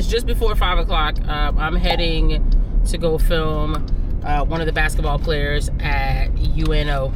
it's just before 5 o'clock. I'm heading to go film one of the basketball players at UNO.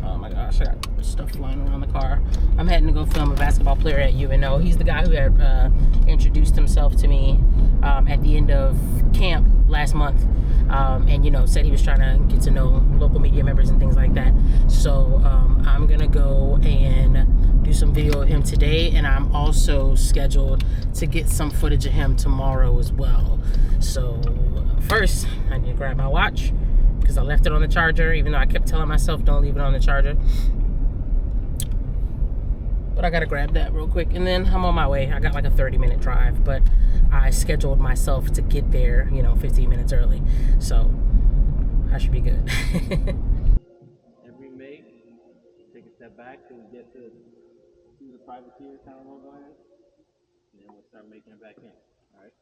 Oh my gosh, I got stuff flying around the car. I'm heading to go film a basketball player at UNO. He's the guy who had introduced himself to me at the end of camp last month. And, you know, said he was trying to get to know local media members and things like that. So I'm going to go and do some video of him today. And I'm also scheduled to get some footage of him tomorrow as well. So first, I need to grab my watch because I left it on the charger, even though I kept telling myself don't leave it on the charger. But I got to grab that real quick. And then I'm on my way. I got like a 30-minute drive, but I scheduled myself to get there, you know, 15 minutes early. So I should be good. Every May, take a step back till we get to the privateer kind of logo in, and then we'll start making it back in. All right.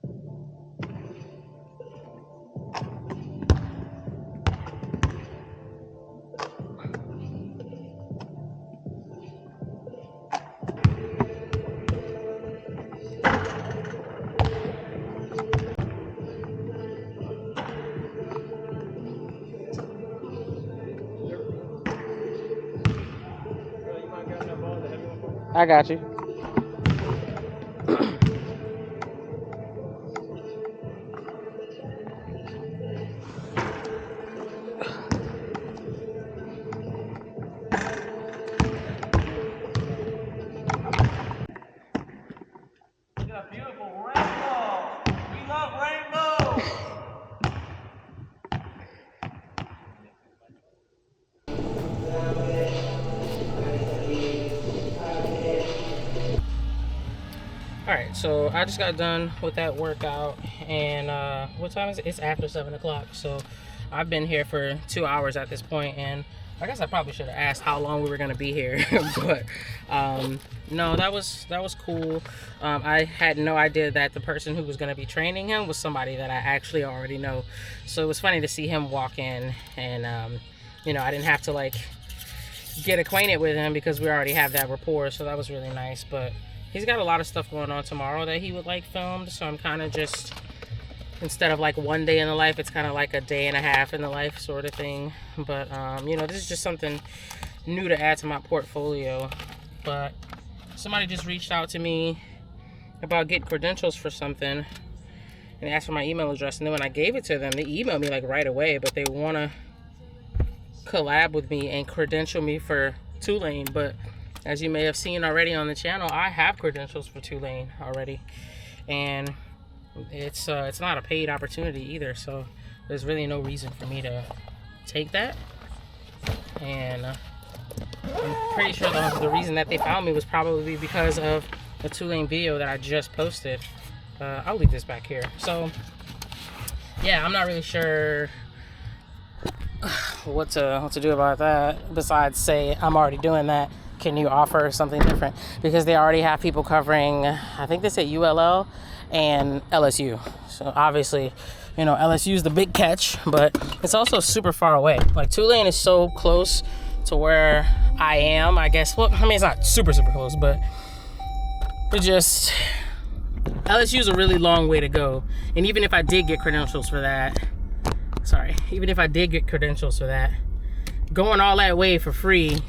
I got you. Look at a beautiful rainbow. We love rainbows. Alright, so I just got done with that workout, and what time is it? It's after 7 o'clock, so I've been here for 2 hours at this point, and I guess I probably should have asked how long we were going to be here, but no, that was cool. I had no idea that the person who was going to be training him was somebody that I actually already know, so it was funny to see him walk in, and you know, I didn't have to like get acquainted with him because we already have that rapport, so that was really nice. But he's got a lot of stuff going on tomorrow that he would like filmed, so I'm kind of just, instead of like one day in the life, it's kind of like a day and a half in the life sort of thing. But you know, this is just something new to add to my portfolio. But somebody just reached out to me about getting credentials for something and asked for my email address, and then when I gave it to them, they emailed me like right away, but they want to collab with me and credential me for Tulane. But as you may have seen already on the channel, I have credentials for Tulane already, and it's not a paid opportunity either, so there's really no reason for me to take that. And I'm pretty sure the reason that they found me was probably because of the Tulane video that I just posted. I'll leave this back here. So yeah, I'm not really sure what to do about that, besides say I'm already doing that. Can you offer something different? Because they already have people covering, I think they said ULL and LSU. So obviously, you know, LSU is the big catch, but it's also super far away. Like Tulane is so close to where I am, I guess. Well, I mean, it's not super close, but it just, LSU is a really long way to go. And even if I did get credentials for that, going all that way for free,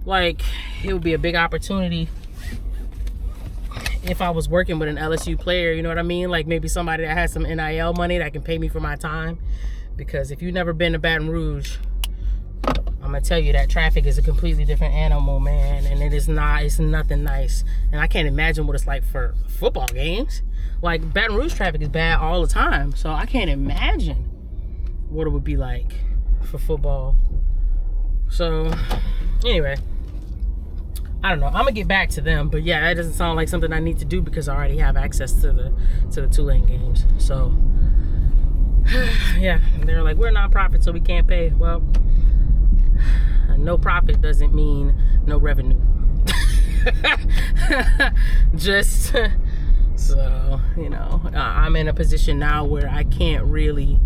like, it would be a big opportunity if I was working with an LSU player, you know what I mean? Like maybe somebody that has some NIL money that can pay me for my time. Because if you've never been to Baton Rouge, I'm gonna tell you that traffic is a completely different animal, man. And it's nothing nice. And I can't imagine what it's like for football games. Like Baton Rouge traffic is bad all the time. So I can't imagine what it would be like for football. So anyway, I don't know. I'm gonna get back to them, but yeah, that doesn't sound like something I need to do because I already have access to the Tulane games. So yeah, they're like, we're a nonprofit, so we can't pay. Well, no profit doesn't mean no revenue. Just so you know, I'm in a position now where I can't really.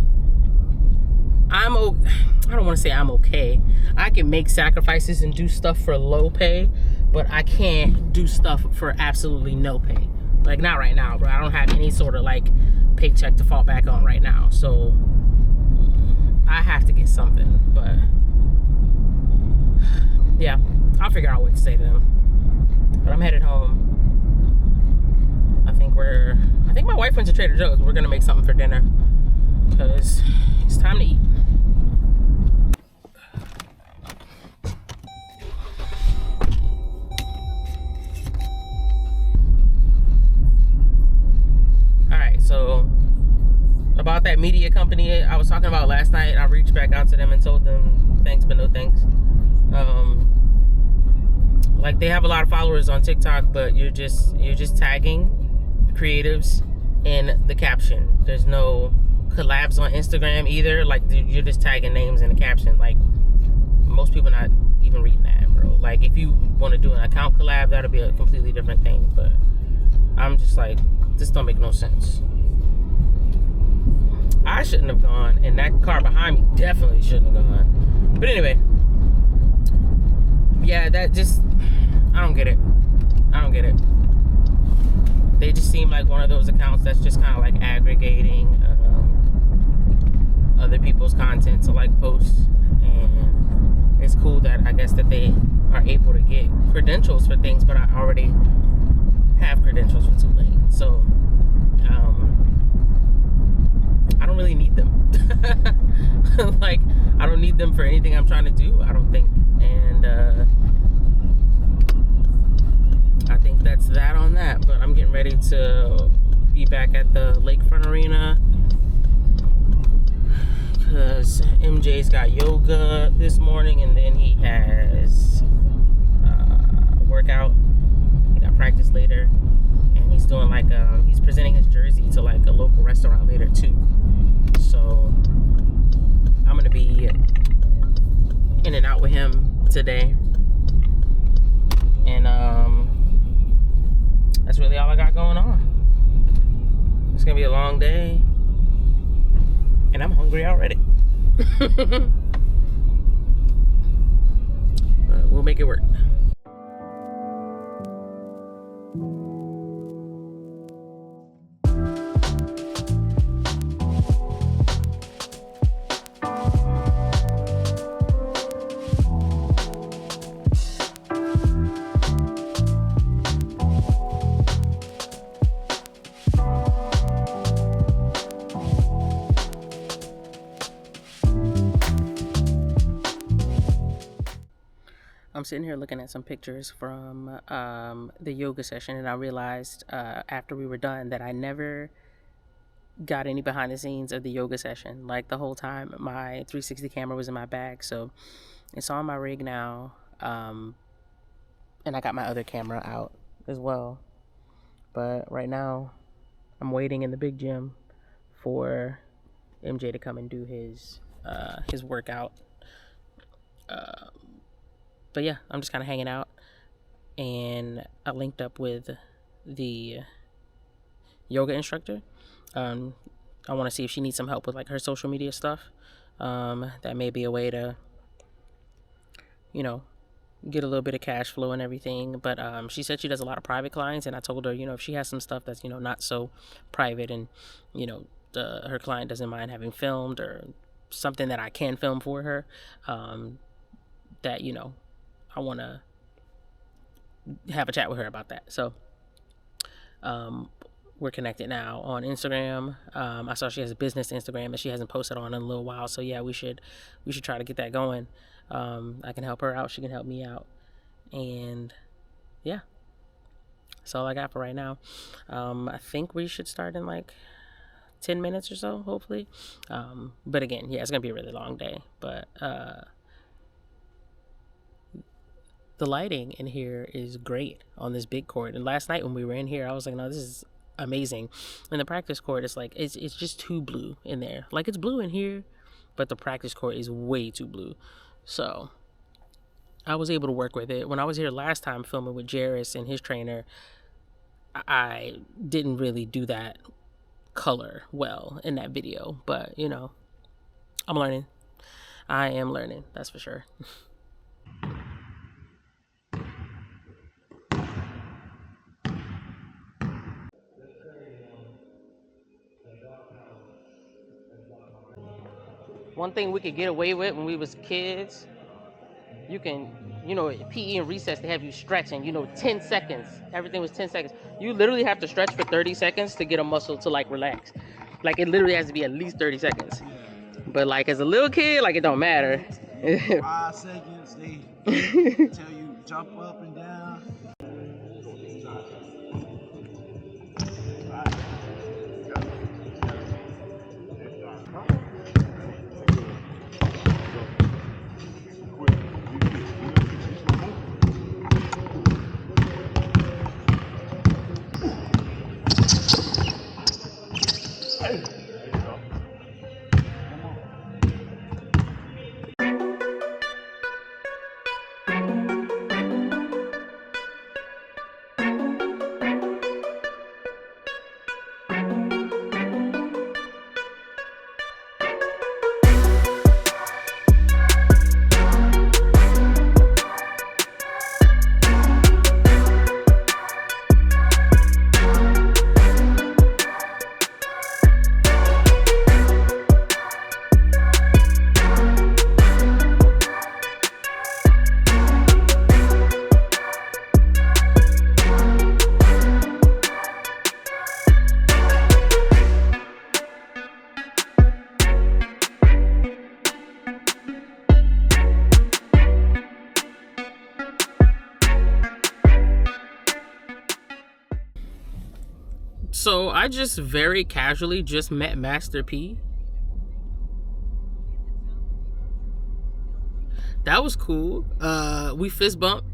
I don't want to say I'm okay. I can make sacrifices and do stuff for low pay, but I can't do stuff for absolutely no pay. Like, not right now, bro. I don't have any sort of like paycheck to fall back on right now, so I have to get something. But yeah, I'll figure out what to say to them. But I'm headed home. I think my wife went to Trader Joe's. We're gonna make something for dinner because it's time to eat. All right, so about that media company I was talking about last night, I reached back out to them and told them thanks but no thanks. Like, they have a lot of followers on TikTok, but you're just tagging creatives in the caption. There's no collabs on Instagram either. Like, you're just tagging names in the caption. Like, most people not even reading that, bro. Like, if you want to do an account collab, that'll be a completely different thing. But I'm just like, this don't make no sense. I shouldn't have gone, and that car behind me definitely shouldn't have gone. But anyway, yeah, that just, I don't get it. They just seem like one of those accounts that's just kind of like aggregating other people's content to like posts. And it's cool that I guess that they are able to get credentials for things, but I already have credentials for Tulane, so I don't really need them. Like, I don't need them for anything I'm trying to do, I don't think. And I think that's that on that. But I'm getting ready to be back at the Lakefront Arena because MJ's got yoga this morning, and then he has workout. He got practice later, and he's doing like he's presenting his jersey to like a local restaurant later too. So I'm gonna be in and out with him today, and that's really all I got going on. It's gonna be a long day, and I'm hungry already. We'll make it work. I'm sitting here looking at some pictures from the yoga session, and I realized after we were done that I never got any behind the scenes of the yoga session. Like, the whole time my 360 camera was in my bag, so it's on my rig now, and I got my other camera out as well. But right now I'm waiting in the big gym for MJ to come and do his workout. But yeah, I'm just kind of hanging out, and I linked up with the yoga instructor. I want to see if she needs some help with like her social media stuff. That may be a way to, get a little bit of cash flow and everything. But she said she does a lot of private clients, and I told her, if she has some stuff that's not so private, and her client doesn't mind having filmed, or something that I can film for her, that I want to have a chat with her about that. So we're connected now on Instagram. I saw she has a business Instagram that she hasn't posted on in a little while, so yeah, we should try to get that going. I can help her out, she can help me out, and yeah, that's all I got for right now. I think we should start in like 10 minutes or so, hopefully. But again, yeah, it's gonna be a really long day. But the lighting in here is great on this big court. And last night when we were in here, I was like, no, this is amazing. And the practice court is like, it's just too blue in there. Like, it's blue in here, but the practice court is way too blue. So I was able to work with it. When I was here last time filming with Jairus and his trainer, I didn't really do that color well in that video. But, I'm learning. I am learning, that's for sure. One thing we could get away with when we was kids, you can, PE and recess, they have you stretching, 10 seconds. Everything was 10 seconds. You literally have to stretch for 30 seconds to get a muscle to like relax. Like it literally has to be at least 30 seconds. But like as a little kid, like it don't matter. 5 seconds, they tell you jump up and down. So I just very casually just met Master P. That was cool. We fist bumped.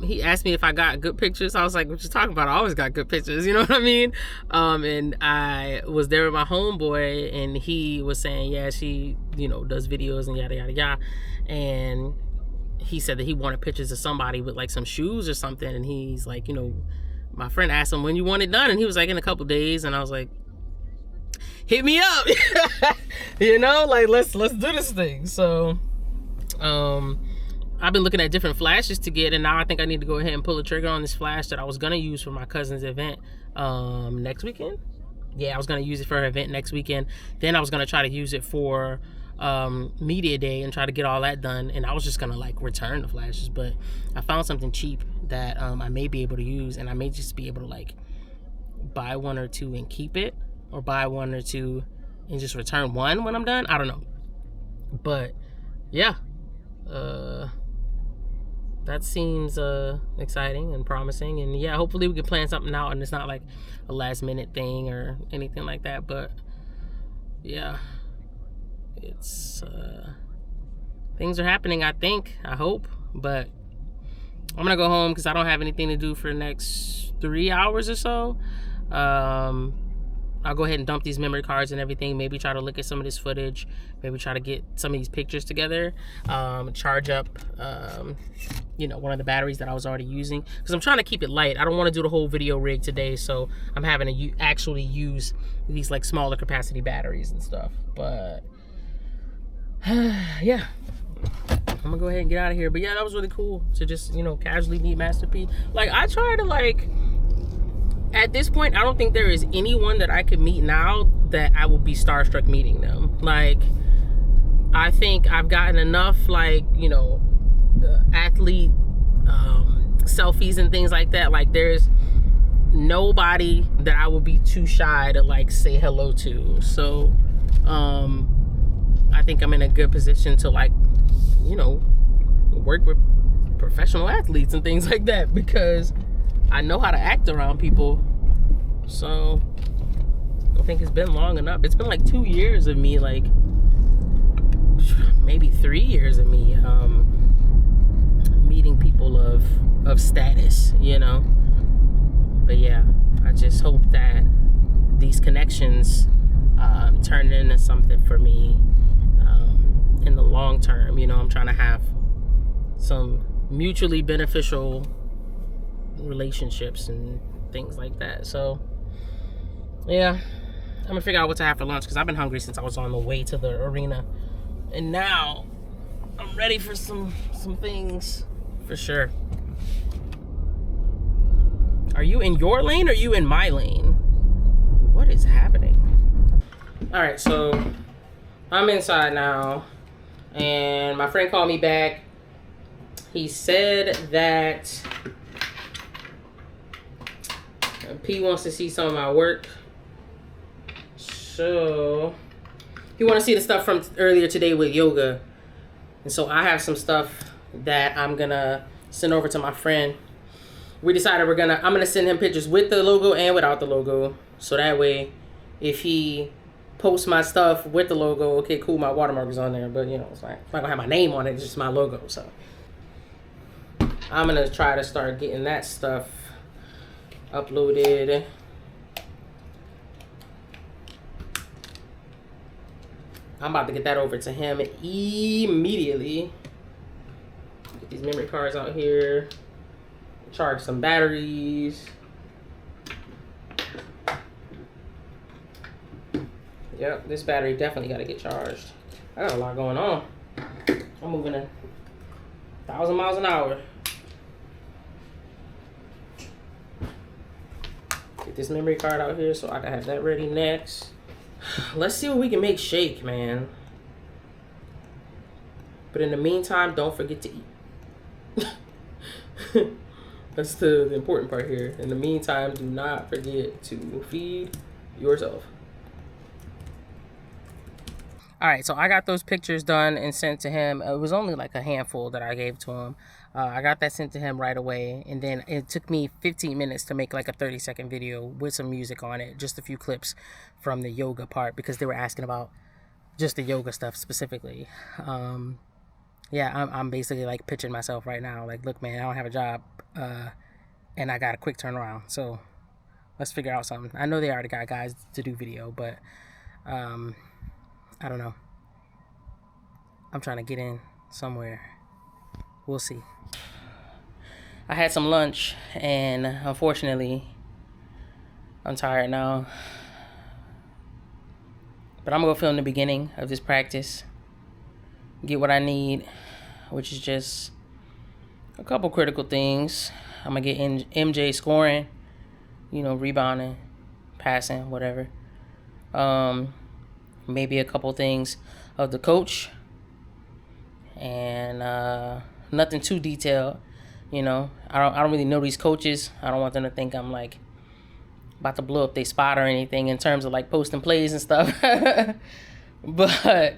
He asked me if I got good pictures. I was like, what you talking about? I always got good pictures, you know what I mean? And I was there with my homeboy, and he was saying, yeah, she, does videos and yada, yada, yada. And he said that he wanted pictures of somebody with like some shoes or something. And he's like, my friend asked him when you want it done, and he was like, in a couple days. And I was like, hit me up. Like let's do this thing. So I've been looking at different flashes to get, and now I think I need to go ahead and pull the trigger on this flash that I was gonna use for my cousin's event next weekend. Yeah, I was gonna use it for her event next weekend. Then I was gonna try to use it for media day and try to get all that done, and I was just gonna like return the flashes, but I found something cheap that I may be able to use, and I may just be able to like buy one or two and keep it, or buy one or two and just return one when I'm done. I don't know, but yeah, that seems exciting and promising, and yeah, hopefully we can plan something out and it's not like a last minute thing or anything like that. But yeah, it's things are happening, I hope. But I'm gonna go home because I don't have anything to do for the next 3 hours or so. I'll go ahead and dump these memory cards and everything, maybe try to look at some of this footage, maybe try to get some of these pictures together, charge up one of the batteries that I was already using, because I'm trying to keep it light. I don't want to do the whole video rig today, so I'm having to actually use these like smaller capacity batteries and stuff. But yeah, I'm gonna go ahead and get out of here. But yeah, that was really cool to just casually meet Master P. Like I try to like, at this point, I don't think there is anyone that I could meet now that I will be starstruck meeting them. Like, I think I've gotten enough, like, athlete selfies and things like that. Like, there's nobody that I would be too shy to, like, say hello to. So, I think I'm in a good position to, like, work with professional athletes and things like that, because I know how to act around people. So I think it's been long enough. It's been like 2 years of me, like maybe 3 years of me meeting people of status, But yeah, I just hope that these connections turn into something for me in the long term. I'm trying to have some mutually beneficial relationships and things like that. So yeah, I'm gonna figure out what to have for lunch, because I've been hungry since I was on the way to the arena, and now I'm ready for some things for sure. Are you in your lane or are you in my lane? What is happening? All right, so I'm inside now, and my friend called me back. He said that P wants to see some of my work. So he wants to see the stuff from earlier today with yoga. And so I have some stuff that I'm gonna send over to my friend. We decided I'm gonna send him pictures with the logo and without the logo. So that way, if he posts my stuff with the logo, okay, cool, my watermark is on there. But you know, it's not gonna have my name on it, it's just my logo. So I'm gonna try to start getting that stuff uploaded. I'm about to get that over to him immediately. Get these memory cards out here. Charge some batteries. Yep, this battery definitely got to get charged. I got a lot going on. I'm moving 1,000 miles an hour. Get this memory card out here so I can have that ready next. Let's see what we can make shake, man. But in the meantime, don't forget to eat. That's the important part here. In the meantime, do not forget to feed yourself. All right, so I got those pictures done and sent to him. It was only like a handful that I gave to him. I got that sent to him right away. And then it took me 15 minutes to make like a 30-second video with some music on it. Just a few clips from the yoga part because they were asking about just the yoga stuff specifically. Yeah, I'm basically like pitching myself right now. Like, look, man, I don't have a job and I got a quick turnaround. So let's figure out something. I know they already got guys to do video, but I don't know. I'm trying to get in somewhere. We'll see. I had some lunch, and unfortunately, I'm tired now. But I'm gonna go film the beginning of this practice. Get what I need, which is just a couple critical things. I'm gonna get MJ scoring, you know, rebounding, passing, whatever. Maybe a couple things of the coach, and nothing too detailed. You know, I don't really know these coaches. I don't want them to think I'm like about to blow up their spot or anything in terms of like posting plays and stuff. But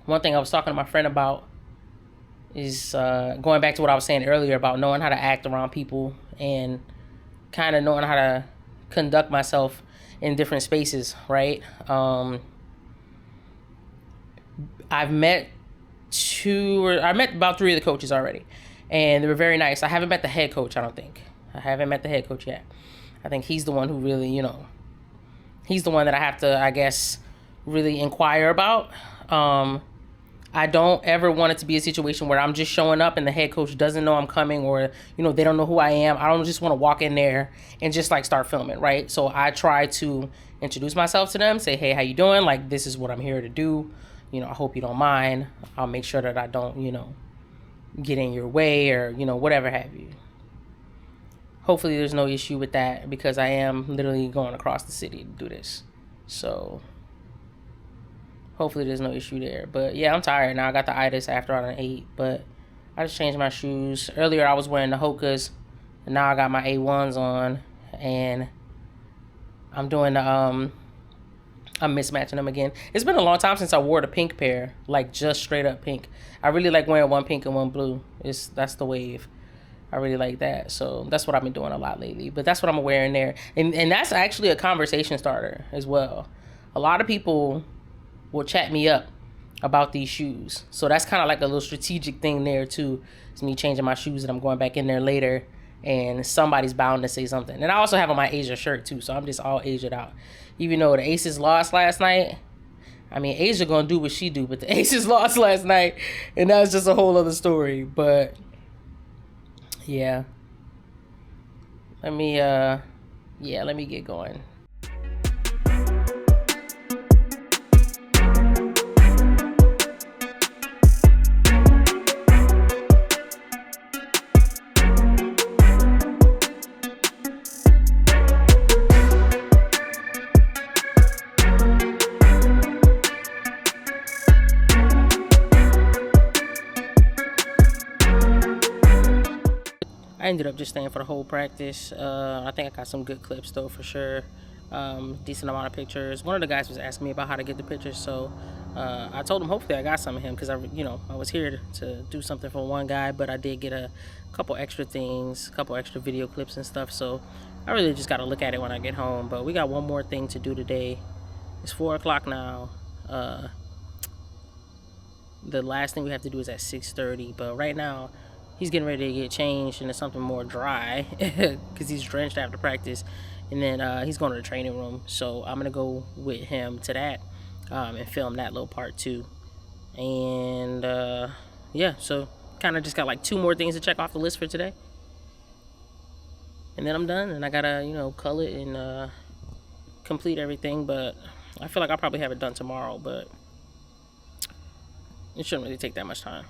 one thing I was talking to my friend about is going back to what I was saying earlier about knowing how to act around people and kind of knowing how to conduct myself in different spaces, right? I've met about 3 of the coaches already, and they were very nice. I haven't met the head coach, I don't think. I haven't met the head coach yet. I think he's the one who really, you know, he's the one that I have to, I guess, really inquire about. I don't ever want it to be a situation where I'm just showing up and the head coach doesn't know I'm coming, or, you know, they don't know who I am. I don't just want to walk in there and just like start filming, right? So I try to introduce myself to them, say, hey, how you doing? Like, this is what I'm here to do. You know, I hope you don't mind. I'll make sure that I don't, you know, get in your way or, you know, whatever have you. Hopefully there's no issue with that because I am literally going across the city to do this. So hopefully there's no issue there. But yeah, I'm tired now. I got the itis after I done ate, but I just changed my shoes. Earlier I was wearing the Hokas, and now I got my A1s on, and I'm doing the I'm mismatching them again. It's been a long time since I wore the pink pair, like just straight up pink. I really like wearing one pink and one blue. That's the wave. I really like that. So that's what I've been doing a lot lately. But that's what I'm wearing there. And that's actually a conversation starter as well. A lot of people will chat me up about these shoes. So that's kind of like a little strategic thing there too. It's me changing my shoes and I'm going back in there later, and somebody's bound to say something. And I also have on my Asia shirt too, so I'm just all Asia'd out. Even though the Aces lost last night, I mean, Asia gonna do what she do, but the Aces lost last night, and that's just a whole other story. But yeah, let me get going. ended up just staying for the whole practice. I think I got some good clips though, for sure. Decent amount of pictures. One of the guys was asking me about how to get the pictures, so I told him hopefully I got some of him, because I was here to do something for one guy, but I did get a couple extra things, a couple extra video clips and stuff, so I really just got to look at it when I get home. But we got one more thing to do today. It's 4 o'clock now. The last thing we have to do is at 6:30, but right now he's getting ready to get changed into something more dry because he's drenched after practice, and then he's going to the training room, so I'm gonna go with him to that and film that little part too. And yeah, so kind of just got like 2 more things to check off the list for today, and then I'm done, and I gotta cull it and complete everything. But I feel like I'll probably have it done tomorrow, but it shouldn't really take that much time.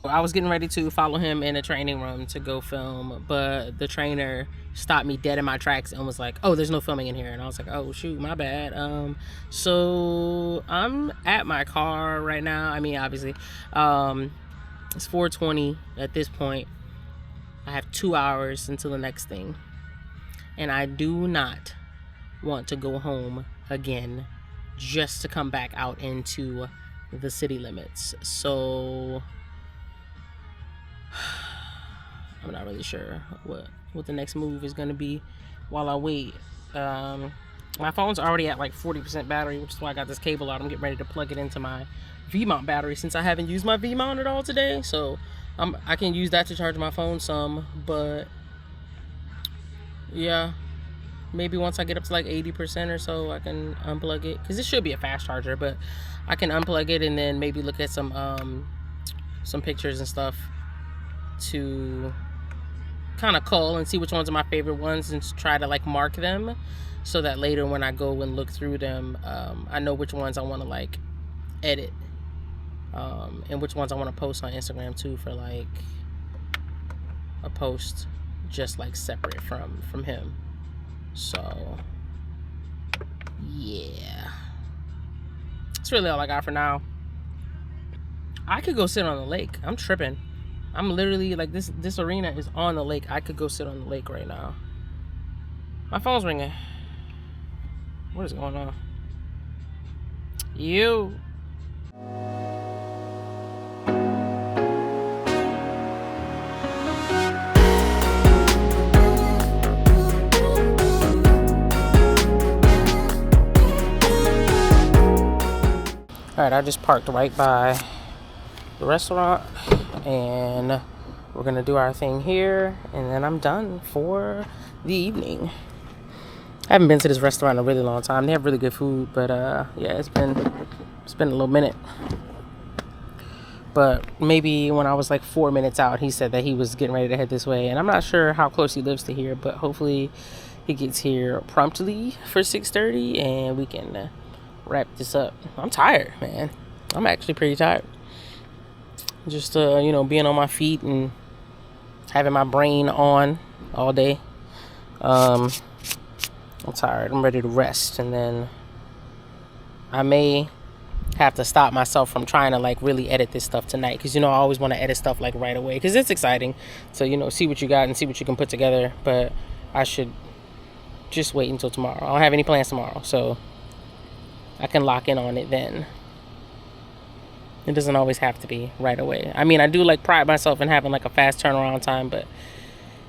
I was getting ready to follow him in the training room to go film, but the trainer stopped me dead in my tracks and was like, oh, there's no filming in here. And I was like, oh shoot, my bad. So I'm at my car right now. I mean, obviously it's 4:20 at this point. I have 2 hours until the next thing, and I do not want to go home again just to come back out into the city limits. So I'm not really sure what the next move is going to be while I wait. My phone's already at like 40% battery, which is why I got this cable out. I'm getting ready to plug it into my V-mount battery, since I haven't used my V-mount at all today. So I can use that to charge my phone some, but yeah, maybe once I get up to like 80% or so, I can unplug it, because it should be a fast charger, but I can unplug it and then maybe look at some pictures and stuff to kind of cull and see which ones are my favorite ones, and try to like mark them, so that later when I go and look through them, I know which ones I want to like edit, and which ones I want to post on Instagram too, for like a post just like separate from him. So yeah, that's really all I got for now. I could go sit on the lake. I'm tripping. I'm literally like, this arena is on the lake. I could go sit on the lake right now. My phone's ringing. What is going on? You. Alright, I just parked right by the restaurant, and we're gonna do our thing here, and then I'm done for the evening. I haven't been to this restaurant in a really long time. They have really good food, but yeah, it's been a little minute. But maybe when I was like 4 minutes out, he said that he was getting ready to head this way, and I'm not sure how close he lives to here, but hopefully he gets here promptly for 6:30 and we can wrap this up. I'm tired, man. I'm actually pretty tired. Just being on my feet and having my brain on all day. I'm tired. I'm ready to rest, and then I may have to stop myself from trying to like really edit this stuff tonight, because I always want to edit stuff like right away, because it's exciting to see what you got and see what you can put together. But I should just wait until tomorrow. I don't have any plans tomorrow, so I can lock in on it then. It doesn't always have to be right away. I mean, I do like pride myself in having like a fast turnaround time, but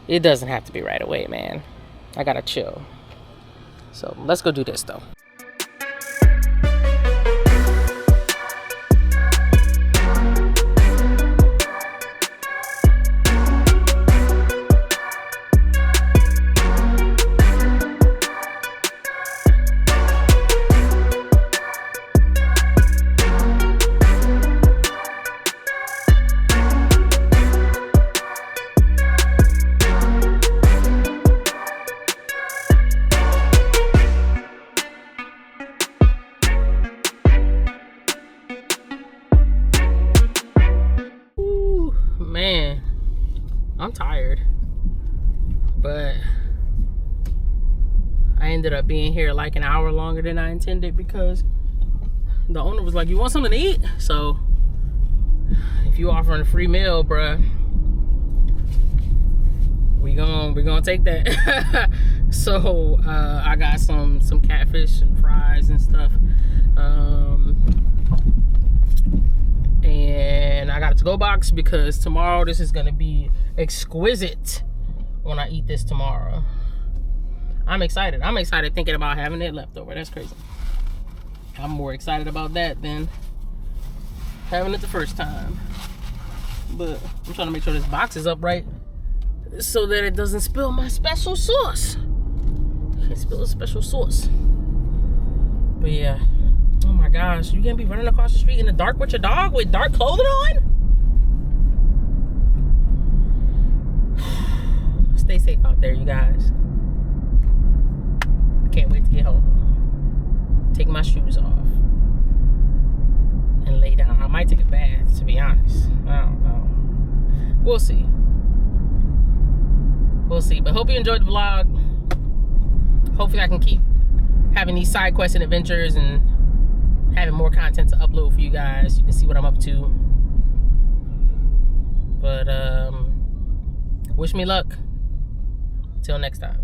it doesn't have to be right away, man. I gotta chill. So let's go do this though. Man, I'm tired, but I ended up being here like an hour longer than I intended, because the owner was like, you want something to eat? So if you offering a free meal, bruh, we're gonna take that. So I got some catfish and fries and stuff. And I got a to-go box because tomorrow this is gonna be exquisite when I eat this tomorrow. I'm excited. I'm excited thinking about having it left over. That's crazy. I'm more excited about that than having it the first time. But I'm trying to make sure this box is upright so that it doesn't spill my special sauce. Can't spill the special sauce. But yeah. Oh my gosh, you can't be running across the street in the dark with your dog with dark clothing on? Stay safe out there, you guys. I can't wait to get home. Take my shoes off and lay down. I might take a bath, to be honest. I don't know. We'll see. We'll see. But hope you enjoyed the vlog. Hopefully I can keep having these side quests and adventures and having more content to upload for you guys. You can see what I'm up to. But wish me luck. Till next time.